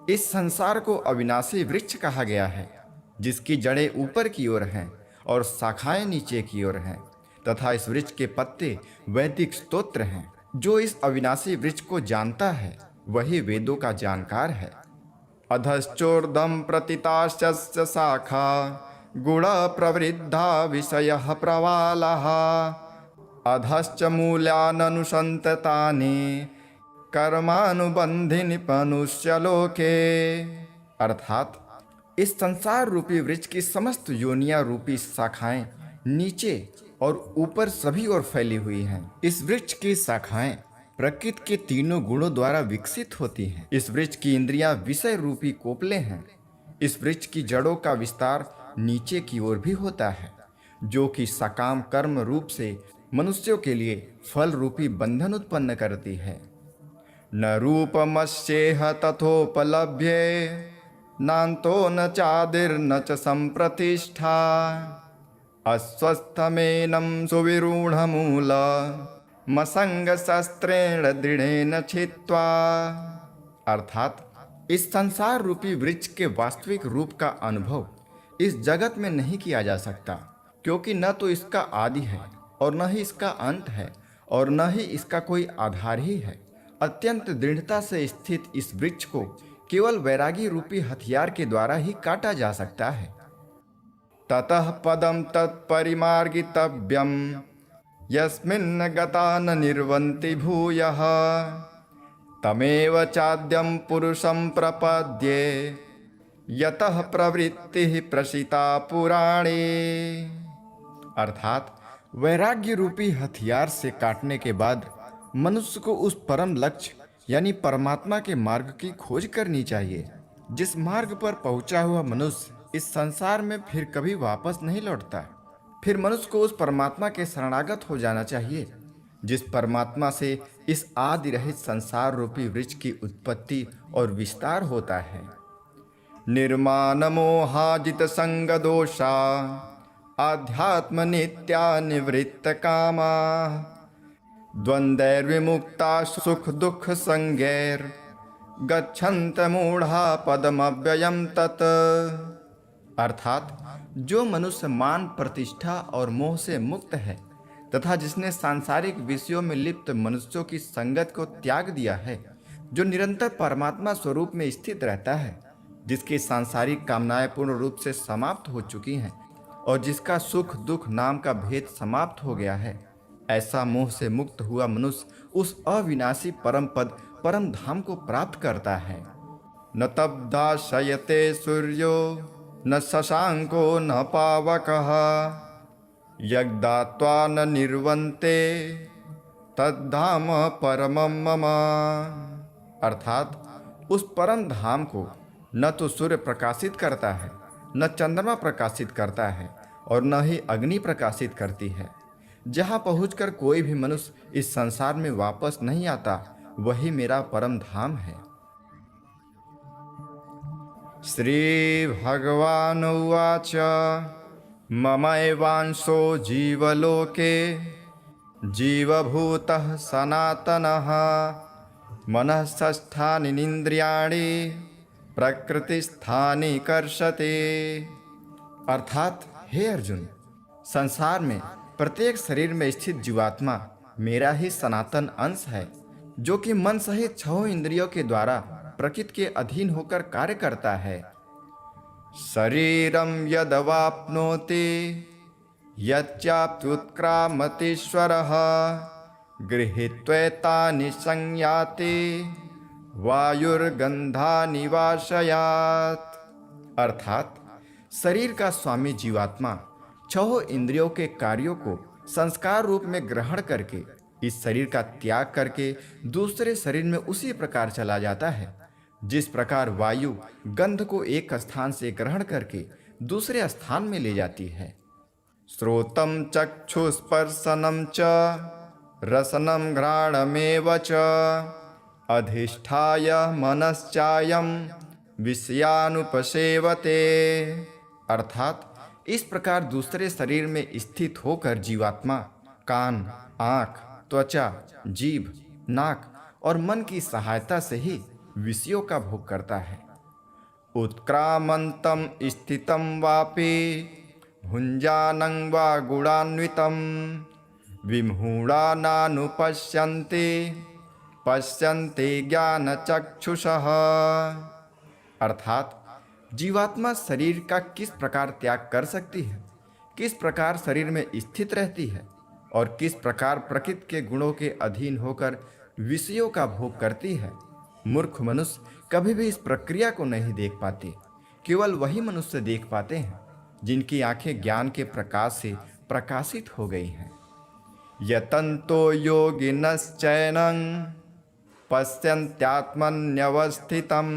इस संसार को अविनाशी वृक्ष कहा गया है, जिसकी जड़ें ऊपर की ओर हैं और शाखाएं नीचे की ओर हैं, तथा इस वृक्ष के पत्ते वैदिक स्तोत्र हैं। जो इस अविनाशी वृक्ष को जानता है, वही वेदों का जानकार है। अधश्चोर्ध्वं प्रतिताश्च शाखा गुण प्रवृद्धा विषयः प्रवालः अधश्च मूल्याननुसन्ततानि कर्मानुबन्धिनि मनुष्यलोके। अर्थात, इस संसार रूपी वृक्ष की समस्त योनियां रूपी शाखाएं नीचे और ऊपर सभी ओर फैली हुई हैं। इस वृक्ष की शाखाएं प्रकृति के तीनों गुणों द्वारा विकसित होती हैं। इस वृक्ष की इंद्रियां विषय रूपी कोपले हैं। इस वृक्ष की जड़ों का विस्तार नीचे की ओर भी होता है, जो कि सकाम कर्म रूप से मनुष्यों के लिए फल रूपी बंधन उत्पन्न करती है। न रूपमस्येह तथोपलभ्ये नान्तो न चादिर्न च संप्रतिष्ठा अस्वस्थमेनं सुविरूढमूल मसंगशस्त्रेण दृढ़ेन छित्त्वा। अर्थात, इस संसार रूपी वृक्ष के वास्तविक रूप का अनुभव इस जगत में नहीं किया जा सकता, क्योंकि न तो इसका आदि है और न ही इसका अंत है और न ही इसका कोई आधार ही है। अत्यंत दृढ़ता से स्थित इस वृक्ष को केवल वैरागी रूपी हथियार के द्वारा ही काटा जा सकता है। ततः पदम तत्परिमार्गितव्यम यस्मिन् गता न निर्वन्ति भूयः तमेव चाद्यं पुरुषं प्रपद्ये यतः प्रवृत्ति प्रसिता पुराणे। अर्थात, वैराग्य रूपी हथियार से काटने के बाद मनुष्य को उस परम लक्ष्य यानी परमात्मा के मार्ग की खोज करनी चाहिए, जिस मार्ग पर पहुंचा हुआ मनुष्य इस संसार में फिर कभी वापस नहीं लौटता। फिर मनुष्य को उस परमात्मा के शरणागत हो जाना चाहिए जिस परमात्मा से इस आदि रहित संसार रूपी वृक्ष की उत्पत्ति और विस्तार होता है। निर्माण मोहाजित संग दोषा आध्यात्म नित्या निवृत्त कामा द्वंद्वैर्विमुक्ता सुख दुख संगैर गच्छन्त मूढ़ा पदमव्ययम तत्। अर्थात जो मनुष्य मान प्रतिष्ठा और मोह से मुक्त है तथा जिसने सांसारिक विषयों में लिप्त मनुष्यों की संगत को त्याग दिया है, जो निरंतर परमात्मा स्वरूप में स्थित रहता है, जिसकी सांसारिक कामनाएं पूर्ण रूप से समाप्त हो चुकी हैं और जिसका सुख दुख नाम का भेद समाप्त हो गया है, ऐसा मोह से मुक्त हुआ मनुष्य उस अविनाशी परम पद परम धाम को प्राप्त करता है। न तब्दाशयते सूर्यो न शशांको न पावकः यज्ञात्वा न निर्वन्ते तद्धाम परमं मम। अर्थात उस परम धाम को न तो सूर्य प्रकाशित करता है, न चंद्रमा प्रकाशित करता है और न ही अग्नि प्रकाशित करती है। जहाँ पहुंचकर कोई भी मनुष्य इस संसार में वापस नहीं आता, वही मेरा परम धाम है। श्री भगवान उवाच ममैवांशो जीवलोके जीवभूतः सनातनः मनःषष्ठानीन्द्रियाणि प्रकृतिस्थानि कर्षते। अर्थात हे अर्जुन, संसार में प्रत्येक शरीर में स्थित जीवात्मा मेरा ही सनातन अंश है, जो कि मन सहित छहों इंद्रियों के द्वारा प्रकृति के अधीन होकर कार्य करता है। शरीरम यदवाप्नोति यच्चाप्युत्क्रामतीश्वरः गृहीत्वैतानि संयाति वायुर्गंधानि वाशयात्। अर्थात शरीर का स्वामी जीवात्मा छहों इंद्रियों के कार्यों को संस्कार रूप में ग्रहण करके इस शरीर का त्याग करके दूसरे शरीर में उसी प्रकार चला जाता है जिस प्रकार वायु गंध को एक स्थान से ग्रहण करके दूसरे स्थान में ले जाती है। श्रोतम चक्षुस्पर्शनम च रसनम घ्राणमेव च अधिष्ठाय मनश्चायम विषयानुपसेवते। अर्थात इस प्रकार दूसरे शरीर में स्थित होकर जीवात्मा कान, आँख, त्वचा, जीभ, नाक और मन की सहायता से ही विषयों का भोग करता है। उत्क्रामंतम स्थितम वापि भुंजानं वा गुणान्वितम विमूढ़ानानुपश्यन्ते पश्यन्ते ज्ञानचक्षुषः। अर्थात जीवात्मा शरीर का किस प्रकार त्याग कर सकती है, किस प्रकार शरीर में स्थित रहती है और किस प्रकार प्रकृति के गुणों के अधीन होकर विषयों का भोग करती है, मूर्ख मनुष्य कभी भी इस प्रक्रिया को नहीं देख पाते। केवल वही मनुष्य देख पाते हैं जिनकी आंखें ज्ञान के प्रकाश से प्रकाशित हो गई हैं। यतन्तो योगिनश्चैनं पश्यन्त्यात्मन्यवस्थितं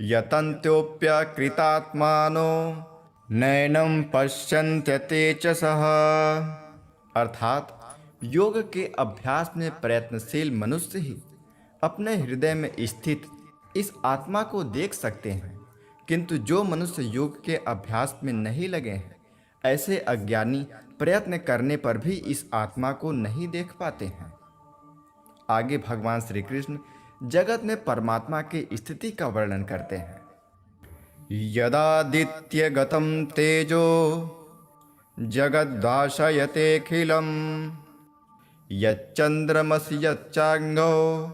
यतन्त्योऽप्यकृतात्मानो नैनं पश्यन्त्यतेजसः। अर्थात योग के अभ्यास में प्रयत्नशील मनुष्य ही अपने हृदय में स्थित इस आत्मा को देख सकते हैं, किंतु जो मनुष्य योग के अभ्यास में नहीं लगे हैं, ऐसे अज्ञानी प्रयत्न करने पर भी इस आत्मा को नहीं देख पाते हैं। आगे भगवान श्री कृष्ण जगत में परमात्मा की स्थिति का वर्णन करते हैं। यदादित्य गतम तेजो जगद्भाषयतेऽखिलं यच्चंद्रमसि यच्चाग्नौ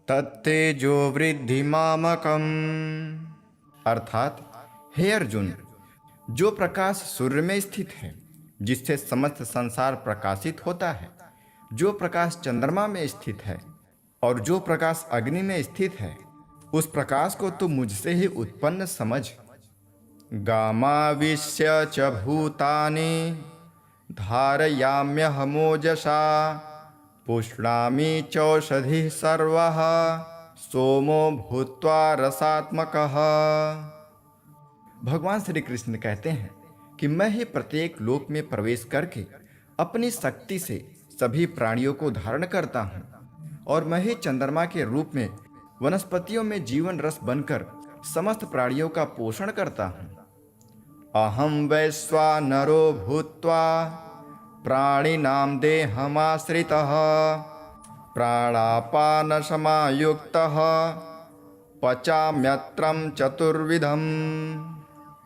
तत्तेजो वृद्धि मामकम्। अर्थात हे अर्जुन, जो प्रकाश सूर्य में स्थित है जिससे समस्त संसार प्रकाशित होता है, जो प्रकाश चंद्रमा में स्थित है और जो प्रकाश अग्नि में स्थित है, उस प्रकाश को तू मुझसे ही उत्पन्न समझ। गामाविश्य च भूतानि धारयाम्यहमोजसा पुष्णामि चौषधिः सर्वः सोमो भूत्वा रसात्मकः। भगवान श्री कृष्ण कहते हैं, कि मैं ही प्रत्येक लोक में प्रवेश करके अपनी शक्ति से सभी प्राणियों को धारण करता हूँ, और मैं ही चंद्रमा के रूप में वनस्पतियों में जीवन रस बनकर समस्त प्राणियों का पोषण करता हूँ। अहम वैश्वानरो भूत्वा प्राणिनां देहमाश्रितः प्राणापान समायुक्तः पचाम्यत्रम चतुर्विधम।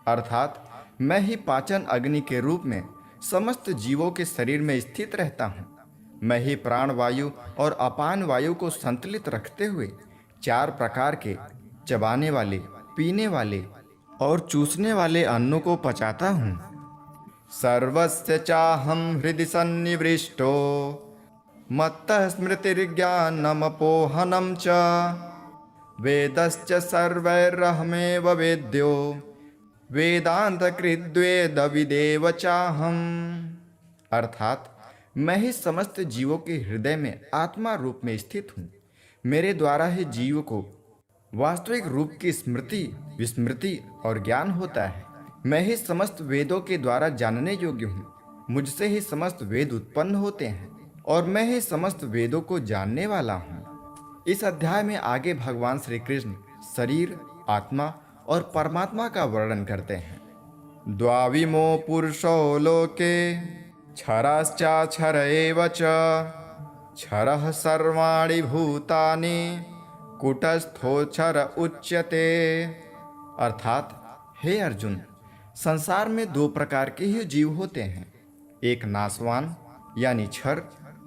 अर्थात मैं ही पाचन अग्नि के रूप में समस्त जीवों के शरीर में स्थित रहता हूँ। मैं ही प्राण वायु और अपान वायु को संतुलित रखते हुए 4 प्रकार के चबाने वाले, पीने वाले और चूसने वाले अन्नों को पचाता हूँ। सर्वस्य चाहं हृदि सन्निविष्टो मत्तः स्मृतिर्ज्ञानमपोहनं च वेदश्च सर्वैरहमेव वेद्यो वेदांतकृद्वेदविदेव चाहम्। अर्थात मैं ही समस्त जीवों के हृदय में आत्मा रूप में स्थित हूँ। मेरे द्वारा ही जीव को वास्तविक रूप की स्मृति, विस्मृति और ज्ञान होता है। मैं ही समस्त वेदों के द्वारा जानने योग्य हूँ। मुझसे ही समस्त वेद उत्पन्न होते हैं और मैं ही समस्त वेदों को जानने वाला हूँ। इस अध्याय में आगे भगवान श्री कृष्ण शरीर, आत्मा और परमात्मा का वर्णन करते हैं। द्वाविमो पुरुषो लोके क्षराश्चाक्षर एव च क्षरः सर्वाणि भूतानि कूटस्थोक्षर उच्यते। अर्थात हे अर्जुन, संसार में 2 प्रकार के ही जीव होते हैं, एक नाशवान यानी क्षर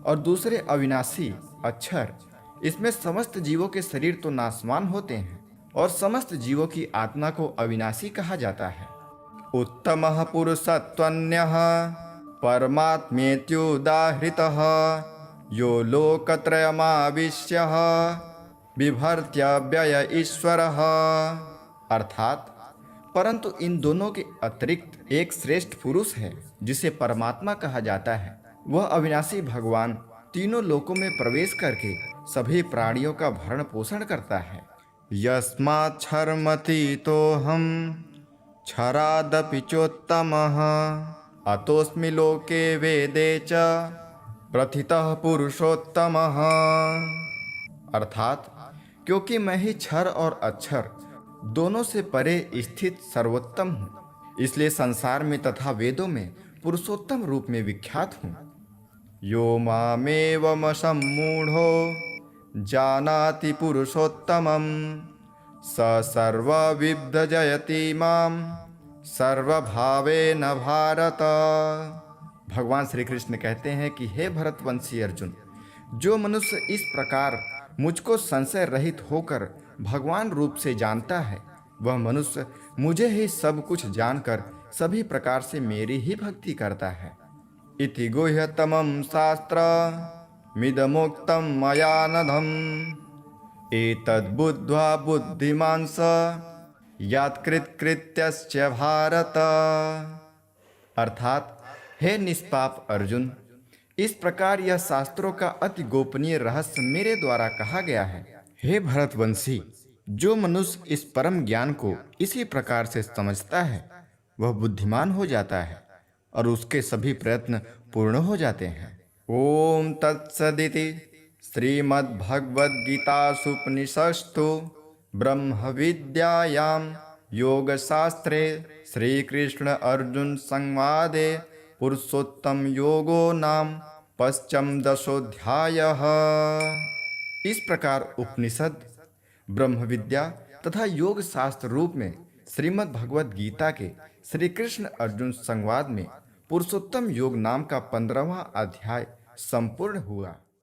और दूसरे अविनाशी अक्षर। इसमें समस्त जीवों के शरीर तो नाशवान होते हैं और समस्त जीवों की आत्मा को अविनाशी कहा जाता है। उत्तमः पुरुषत्वन्यः परमात्मेत्युदाहृतः यो लोकत्रयमाविश्य बिभर्त्य ईश्वरः। अर्थात परंतु इन दोनों के अतिरिक्त एक श्रेष्ठ पुरुष है जिसे परमात्मा कहा जाता है। वह अविनाशी भगवान तीनों लोकों में प्रवेश करके सभी प्राणियों का भरण पोषण करता है। यस्माच्छर्मतीतोऽहं क्षरादपि चोत्तमः अतोऽस्मि लोके वेदे च प्रथितः पुरुषोत्तमः। अर्थात क्योंकि मैं ही क्षर और अक्षर दोनों से परे स्थित सर्वोत्तम हूँ, इसलिए संसार में तथा वेदों में पुरुषोत्तम रूप में विख्यात हूँ। यो मामेवमसम्मूढ़ो जानाति पुरुषोत्तमं स सर्वविद्यजयति मां सर्वभावेन भारत। भगवान श्री कृष्ण कहते हैं कि हे भरतवंशी अर्जुन, जो मनुष्य इस प्रकार मुझको संशय रहित होकर भगवान रूप से जानता है, वह मनुष्य मुझे ही सब कुछ जानकर सभी प्रकार से मेरी ही भक्ति करता है। इति गुह्यतमं शास्त्रमिदमुक्तं मया नघम् एतद्बुद्ध्वा बुद्धिमान् स यत्कृतकृत्यस्य भारत। अर्थात हे निष्पाप अर्जुन, इस प्रकार यह शास्त्रों का अति गोपनीय रहस्य मेरे द्वारा कहा गया है। हे भरतवंशी, जो मनुष्य इस परम ज्ञान को इसी प्रकार से समझता है, वह बुद्धिमान हो जाता है और उसके सभी प्रयत्न पूर्ण हो जाते हैं। ओम तत्सदिति श्रीमद्भगवद्गीतासूपनिषत्सु ब्रह्म विद्यायां योगशास्त्रे श्रीकृष्ण अर्जुन संवादे पुरुषोत्तम योगो नाम पश्चमदशोऽध्यायः। इस प्रकार उपनिषद, ब्रह्म विद्या तथा योग शास्त्र रूप में श्रीमद् भगवद गीता के श्री कृष्ण अर्जुन संवाद में पुरुषोत्तम योग नाम का 15वां अध्याय संपूर्ण हुआ।